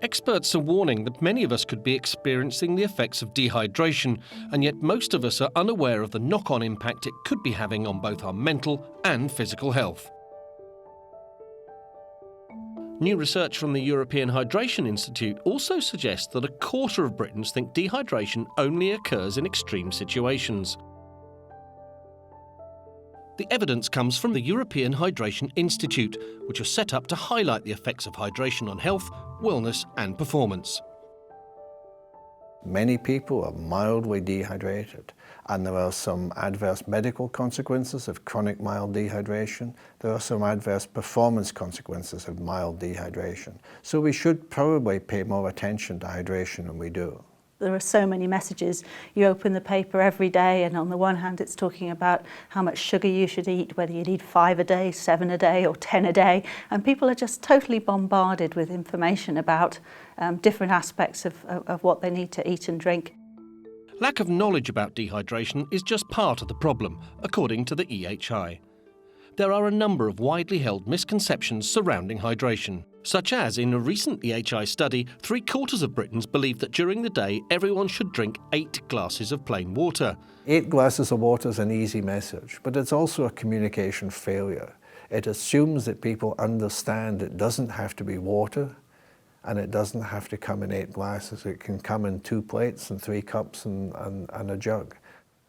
Experts are warning that many of us could be experiencing the effects of dehydration, and yet most of us are unaware of the knock-on impact it could be having on both our mental and physical health. New research from the European Hydration Institute also suggests that a quarter of Britons think dehydration only occurs in extreme situations. The evidence comes from the European Hydration Institute, which was set up to highlight the effects of hydration on health, wellness and performance. Many people are mildly dehydrated, and there are some adverse medical consequences of chronic mild dehydration. There are some adverse performance consequences of mild dehydration. So we should probably pay more attention to hydration than we do. There are so many messages. You open the paper every day, and on the one hand it's talking about how much sugar you should eat, whether you need 5 a day, 7 a day or 10 a day, and people are just totally bombarded with information about different aspects of what they need to eat and drink. Lack of knowledge about dehydration is just part of the problem, according to the EHI. There are a number of widely held misconceptions surrounding hydration, such as in a recent EHI study, 3/4 of Britons believe that during the day everyone should drink 8 glasses of plain water. 8 glasses of water is an easy message, but it's also a communication failure. It assumes that people understand it doesn't have to be water, and it doesn't have to come in 8 glasses. It can come in 2 plates and 3 cups and a jug.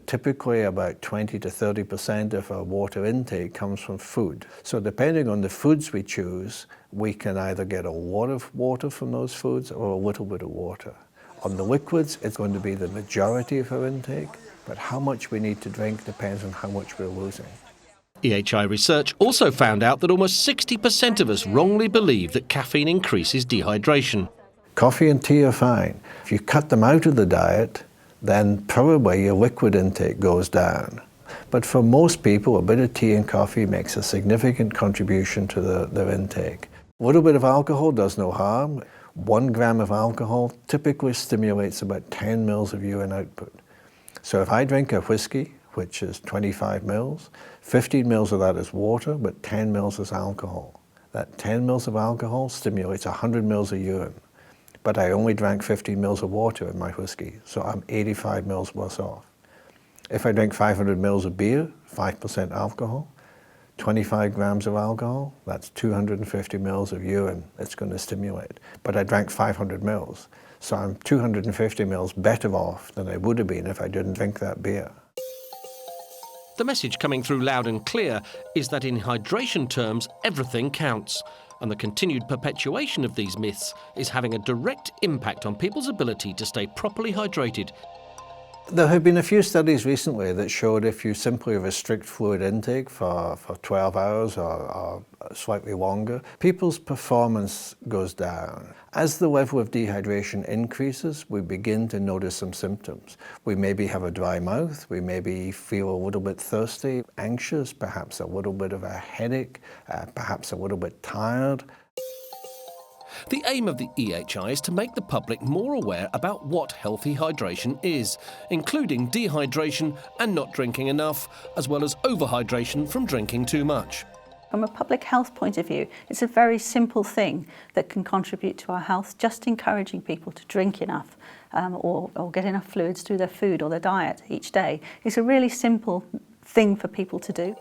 Typically about 20 to 30% of our water intake comes from food. So depending on the foods we choose, we can either get a lot of water from those foods or a little bit of water. On the liquids, it's going to be the majority of our intake, but how much we need to drink depends on how much we're losing. EHI research also found out that almost 60% of us wrongly believe that caffeine increases dehydration. Coffee and tea are fine. If you cut them out of the diet, then probably your liquid intake goes down. But for most people, a bit of tea and coffee makes a significant contribution to their intake. A little bit of alcohol does no harm. 1 gram of alcohol typically stimulates about 10 mils of urine output. So if I drink a whiskey, which is 25 mils, 15 mils of that is water, but 10 mils is alcohol. That 10 mils of alcohol stimulates 100 mils of urine. But I only drank 15 mils of water in my whiskey, so I'm 85 mils worse off. If I drink 500 mils of beer, 5% alcohol, 25 grams of alcohol, that's 250 mils of urine it's going to stimulate. But I drank 500 mils, so I'm 250 mils better off than I would have been if I didn't drink that beer. The message coming through loud and clear is that in hydration terms, everything counts. And the continued perpetuation of these myths is having a direct impact on people's ability to stay properly hydrated. There have been a few studies recently that showed if you simply restrict fluid intake for 12 hours or slightly longer, people's performance goes down. As the level of dehydration increases, we begin to notice some symptoms. We maybe have a dry mouth, we maybe feel a little bit thirsty, anxious, perhaps a little bit of a headache, perhaps a little bit tired. The aim of the EHI is to make the public more aware about what healthy hydration is, including dehydration and not drinking enough, as well as overhydration from drinking too much. From a public health point of view, it's a very simple thing that can contribute to our health, just encouraging people to drink enough or get enough fluids through their food or their diet each day. It's a really simple thing for people to do.